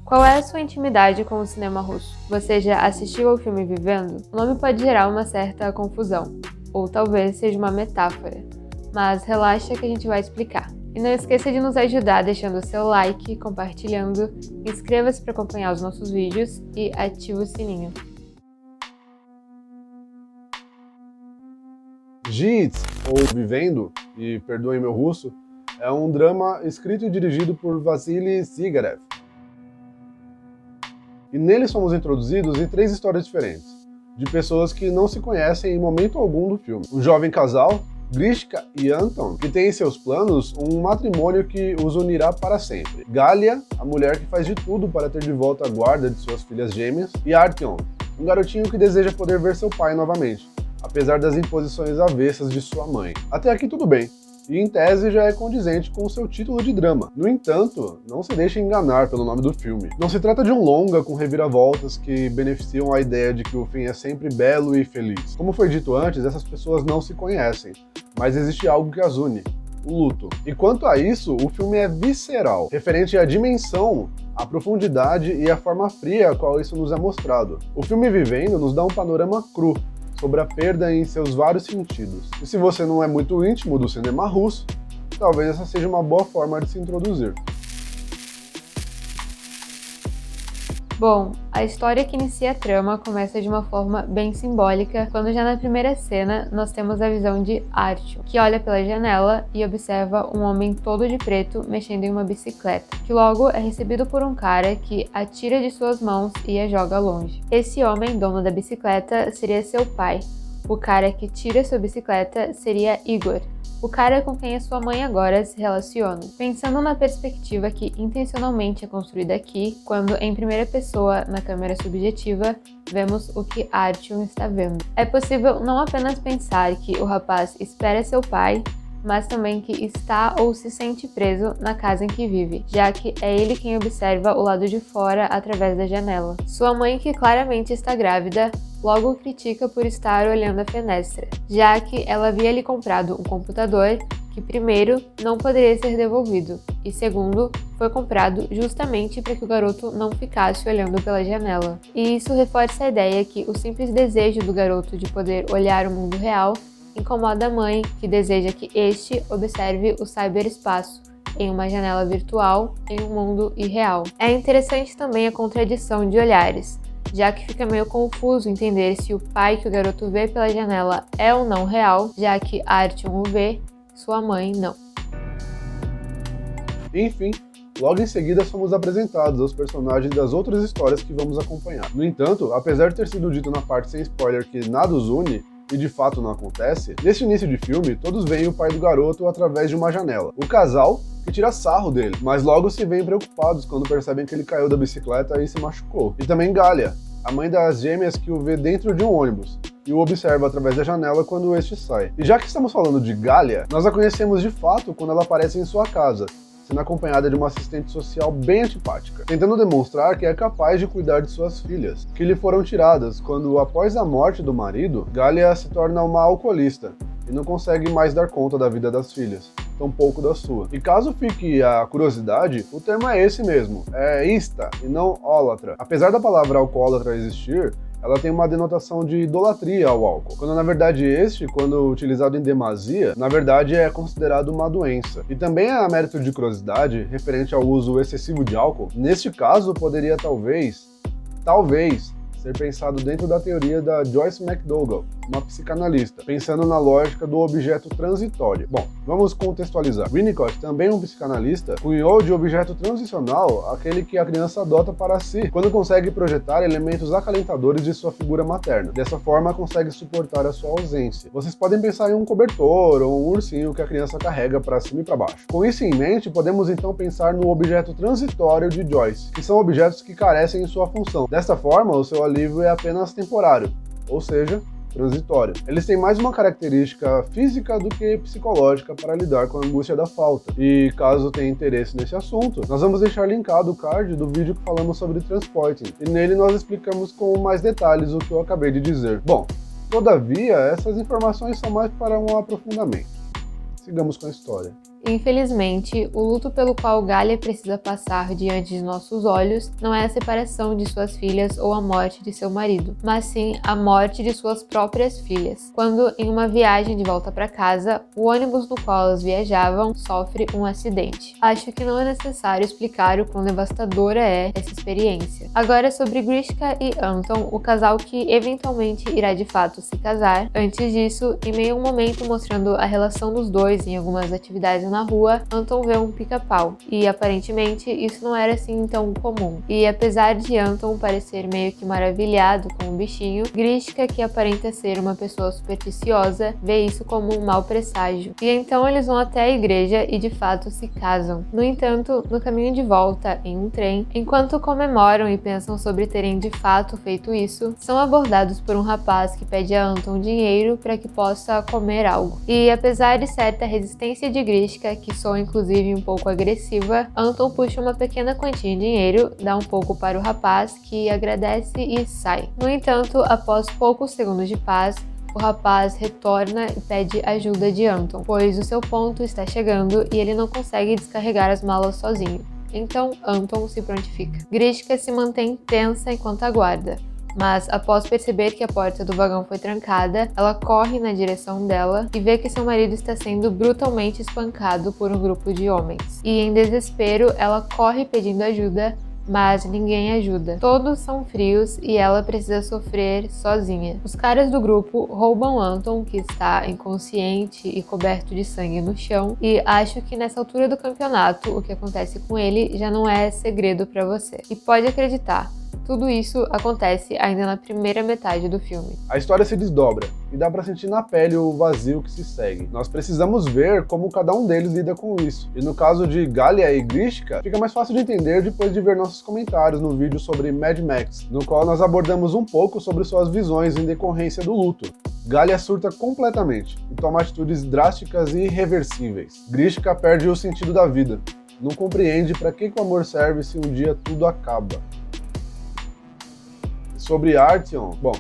Qual é a sua intimidade com o cinema russo? Você já assistiu ao filme Vivendo? O nome pode gerar uma certa confusão, ou talvez seja uma metáfora, mas relaxa que a gente vai explicar. E não esqueça de nos ajudar deixando o seu like, compartilhando, inscreva-se para acompanhar os nossos vídeos e ative o sininho. Жить, ou Vivendo, e perdoem meu russo, é um drama escrito e dirigido por Vassily Zygarev. E nele somos introduzidos em 3 histórias diferentes, de pessoas que não se conhecem em momento algum do filme. Um jovem casal, Grishka e Anton, que tem em seus planos um matrimônio que os unirá para sempre. Galia, a mulher que faz de tudo para ter de volta a guarda de suas filhas gêmeas. E Artyom, um garotinho que deseja poder ver seu pai novamente, apesar das imposições avessas de sua mãe. Até aqui tudo bem, e em tese já é condizente com o seu título de drama. No entanto, não se deixe enganar pelo nome do filme. Não se trata de um longa com reviravoltas que beneficiam a ideia de que o fim é sempre belo e feliz. Como foi dito antes, essas pessoas não se conhecem, mas existe algo que as une: o luto. E quanto a isso, o filme é visceral, referente à dimensão, a profundidade e a forma fria a qual isso nos é mostrado. O filme Vivendo nos dá um panorama cru sobre a perda em seus vários sentidos. E se você não é muito íntimo do cinema russo, talvez essa seja uma boa forma de se introduzir. Bom, a história que inicia a trama começa de uma forma bem simbólica, quando já na primeira cena nós temos a visão de Artyom, que olha pela janela e observa um homem todo de preto mexendo em uma bicicleta, que logo é recebido por um cara que atira de suas mãos e a joga longe. Esse homem, dono da bicicleta, seria seu pai. O cara que tira sua bicicleta seria Igor, o cara com quem a sua mãe agora se relaciona. Pensando na perspectiva que intencionalmente é construída aqui, quando em primeira pessoa, na câmera subjetiva, vemos o que Artyom está vendo. É possível não apenas pensar que o rapaz espera seu pai, mas também que está ou se sente preso na casa em que vive, já que é ele quem observa o lado de fora através da janela. Sua mãe, que claramente está grávida, logo o critica por estar olhando a fenestra, já que ela havia lhe comprado um computador que, primeiro, não poderia ser devolvido, e segundo, foi comprado justamente para que o garoto não ficasse olhando pela janela. E isso reforça a ideia que o simples desejo do garoto de poder olhar o mundo real incomoda a mãe, que deseja que este observe o cyberespaço em uma janela virtual em um mundo irreal. É interessante também a contradição de olhares, já que fica meio confuso entender se o pai que o garoto vê pela janela é ou não real, já que Artyom o vê, sua mãe não. Enfim, logo em seguida somos apresentados aos personagens das outras histórias que vamos acompanhar. No entanto, apesar de ter sido dito na parte sem spoiler que nada os une, e de fato não acontece, nesse início de filme, todos veem o pai do garoto através de uma janela. O casal, que tira sarro dele, mas logo se veem preocupados quando percebem que ele caiu da bicicleta e se machucou. E também Galia, a mãe das gêmeas, que o vê dentro de um ônibus e o observa através da janela quando este sai. E já que estamos falando de Galia, nós a conhecemos de fato quando ela aparece em sua casa, sendo acompanhada de uma assistente social bem antipática, tentando demonstrar que é capaz de cuidar de suas filhas, que lhe foram tiradas quando, após a morte do marido, Galia se torna uma alcoolista e não consegue mais dar conta da vida das filhas, tampouco da sua. E caso fique a curiosidade, o termo é esse mesmo, é ista e não ólatra. Apesar da palavra alcoólatra existir, ela tem uma denotação de idolatria ao álcool, quando na verdade quando utilizado em demasia, na verdade é considerado uma doença. E também a mérito de curiosidade, referente ao uso excessivo de álcool, neste caso poderia talvez, ser pensado dentro da teoria da Joyce McDougall, uma psicanalista, pensando na lógica do objeto transitório. Bom, vamos contextualizar. Winnicott, também um psicanalista, cunhou de objeto transicional aquele que a criança adota para si, quando consegue projetar elementos acalentadores de sua figura materna. Dessa forma, consegue suportar a sua ausência. Vocês podem pensar em um cobertor ou um ursinho que a criança carrega para cima e para baixo. Com isso em mente, podemos então pensar no objeto transitório de Joyce, que são objetos que carecem em sua função. Desta forma, o seu alívio é apenas temporário, ou seja, transitório. Eles têm mais uma característica física do que psicológica para lidar com a angústia da falta. E caso tenha interesse nesse assunto, nós vamos deixar linkado o card do vídeo que falamos sobre transporting, e nele nós explicamos com mais detalhes o que eu acabei de dizer. Bom, todavia, essas informações são mais para um aprofundamento. Sigamos com a história. Infelizmente, o luto pelo qual Galia precisa passar diante de nossos olhos não é a separação de suas filhas ou a morte de seu marido, mas sim a morte de suas próprias filhas, quando, em uma viagem de volta para casa, o ônibus no qual elas viajavam sofre um acidente. Acho que não é necessário explicar o quão devastadora é essa experiência. Agora, sobre Grishka e Anton, o casal que eventualmente irá de fato se casar. Antes disso, em meio a um momento mostrando a relação dos dois em algumas atividades na rua, Anton vê um pica-pau, e aparentemente isso não era assim tão comum. E apesar de Anton parecer meio que maravilhado com o bichinho, Grishka, que aparenta ser uma pessoa supersticiosa, vê isso como um mau presságio. E então eles vão até a igreja e de fato se casam. No entanto, no caminho de volta, em um trem, enquanto comemoram e pensam sobre terem de fato feito isso, são abordados por um rapaz que pede a Anton dinheiro para que possa comer algo. E apesar de certa resistência de Grishka, que soa inclusive um pouco agressiva, Anton puxa uma pequena quantia em dinheiro, dá um pouco para o rapaz, que agradece e sai. No entanto, após poucos segundos de paz, o rapaz retorna e pede ajuda de Anton, pois o seu ponto está chegando e ele não consegue descarregar as malas sozinho. Então Anton se prontifica. Grishka se mantém tensa enquanto aguarda, mas após perceber que a porta do vagão foi trancada, ela corre na direção dela e vê que seu marido está sendo brutalmente espancado por um grupo de homens. E em desespero, ela corre pedindo ajuda, mas ninguém ajuda. Todos são frios e ela precisa sofrer sozinha. Os caras do grupo roubam Anton, que está inconsciente e coberto de sangue no chão, e acho que nessa altura do campeonato o que acontece com ele já não é segredo para você. E pode acreditar, tudo isso acontece ainda na primeira metade do filme. A história se desdobra e dá pra sentir na pele o vazio que se segue. Nós precisamos ver como cada um deles lida com isso. E no caso de Galia e Grishka, fica mais fácil de entender depois de ver nossos comentários no vídeo sobre Mad Max, no qual nós abordamos um pouco sobre suas visões em decorrência do luto. Galia surta completamente e toma atitudes drásticas e irreversíveis. Grishka perde o sentido da vida. Não compreende para que o amor serve se um dia tudo acaba. Sobre Artyom, bom,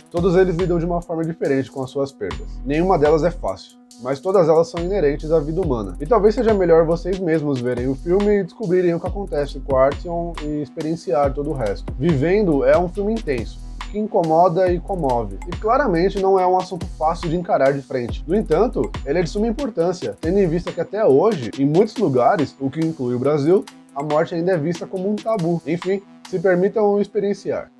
todos eles lidam de uma forma diferente com as suas perdas. Nenhuma delas é fácil, mas todas elas são inerentes à vida humana. E talvez seja melhor vocês mesmos verem o filme e descobrirem o que acontece com Artyom e experienciar todo o resto. Vivendo é um filme intenso, que incomoda e comove, e claramente não é um assunto fácil de encarar de frente. No entanto, ele é de suma importância, tendo em vista que até hoje, em muitos lugares, o que inclui o Brasil, a morte ainda é vista como um tabu. Enfim, se permitam experienciar.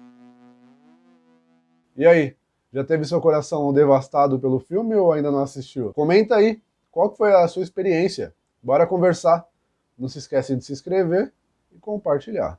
E aí, já teve seu coração devastado pelo filme ou ainda não assistiu? Comenta aí, qual foi a sua experiência? Bora conversar. Não se esquece de se inscrever e compartilhar.